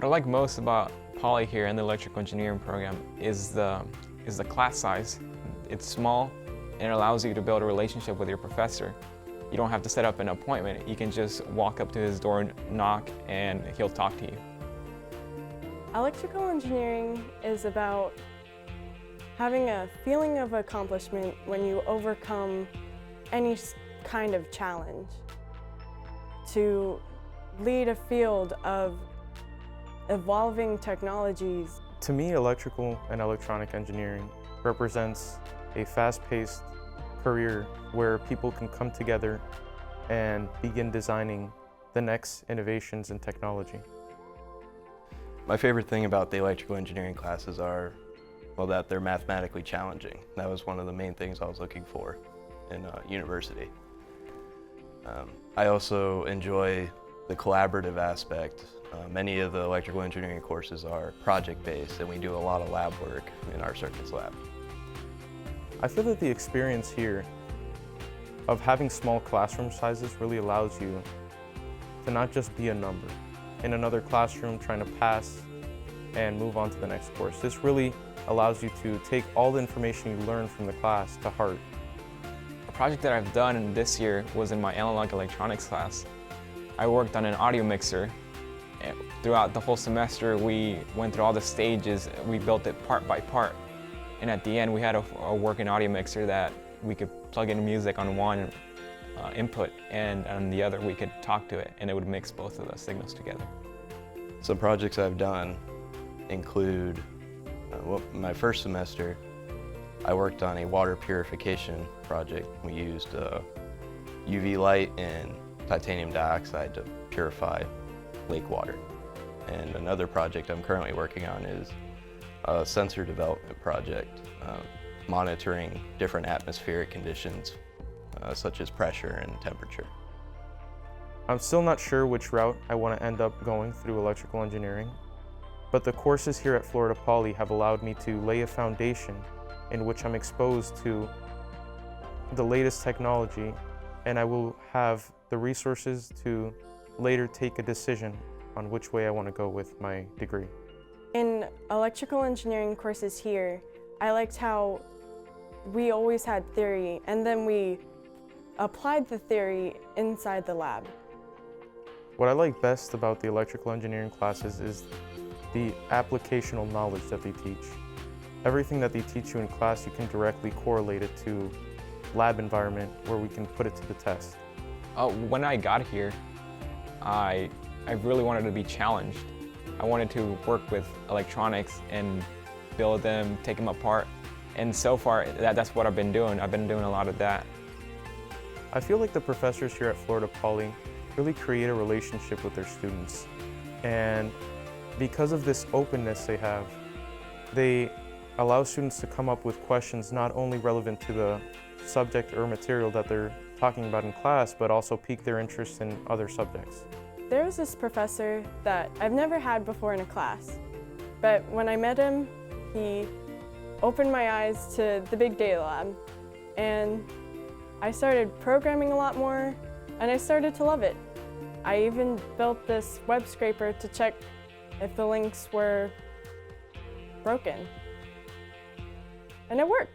What I like most about Poly here and the electrical engineering program is the class size. It's small and it allows you to build a relationship with your professor. You don't have to set up an appointment. You can just walk up to his door, knock, and he'll talk to you. Electrical engineering is about having a feeling of accomplishment when you overcome any kind of challenge, to lead a field of evolving technologies. To me, electrical and electronic engineering represents a fast-paced career where people can come together and begin designing the next innovations in technology. My favorite thing about the electrical engineering classes are, well, that they're mathematically challenging. That was one of the main things I was looking for in university. I also enjoy the collaborative aspect. Many of the electrical engineering courses are project-based, and we do a lot of lab work in our circuits lab. I feel that the experience here of having small classroom sizes really allows you to not just be a number in another classroom trying to pass and move on to the next course. This really allows you to take all the information you learn from the class to heart. A project that I've done this year was in my analog electronics class. I worked on an audio mixer. Throughout the whole semester, we went through all the stages. We built it part by part. And at the end, we had a working audio mixer that we could plug in music on one input, and on the other we could talk to it, and it would mix both of the signals together. Some projects I've done include, my first semester, I worked on a water purification project. We used UV light and titanium dioxide to purify lake water. And another project I'm currently working on is a sensor development project, monitoring different atmospheric conditions such as pressure and temperature. I'm still not sure which route I want to end up going through electrical engineering, but the courses here at Florida Poly have allowed me to lay a foundation in which I'm exposed to the latest technology, and I will have the resources to later take a decision on which way I want to go with my degree. In electrical engineering courses here, I liked how we always had theory, and then we applied the theory inside the lab. What I like best about the electrical engineering classes is the applicational knowledge that they teach. Everything that they teach you in class, you can directly correlate it to lab environment where we can put it to the test. When I got here, I really wanted to be challenged. I wanted to work with electronics and build them, take them apart. And so far, that's what I've been doing. I've been doing a lot of that. I feel like the professors here at Florida Poly really create a relationship with their students. And because of this openness they have, they allow students to come up with questions not only relevant to the subject or material that they're talking about in class, but also pique their interest in other subjects. There was this professor that I've never had before in a class, but when I met him, he opened my eyes to the big data lab, and I started programming a lot more, and I started to love it. I even built this web scraper to check if the links were broken, and it worked.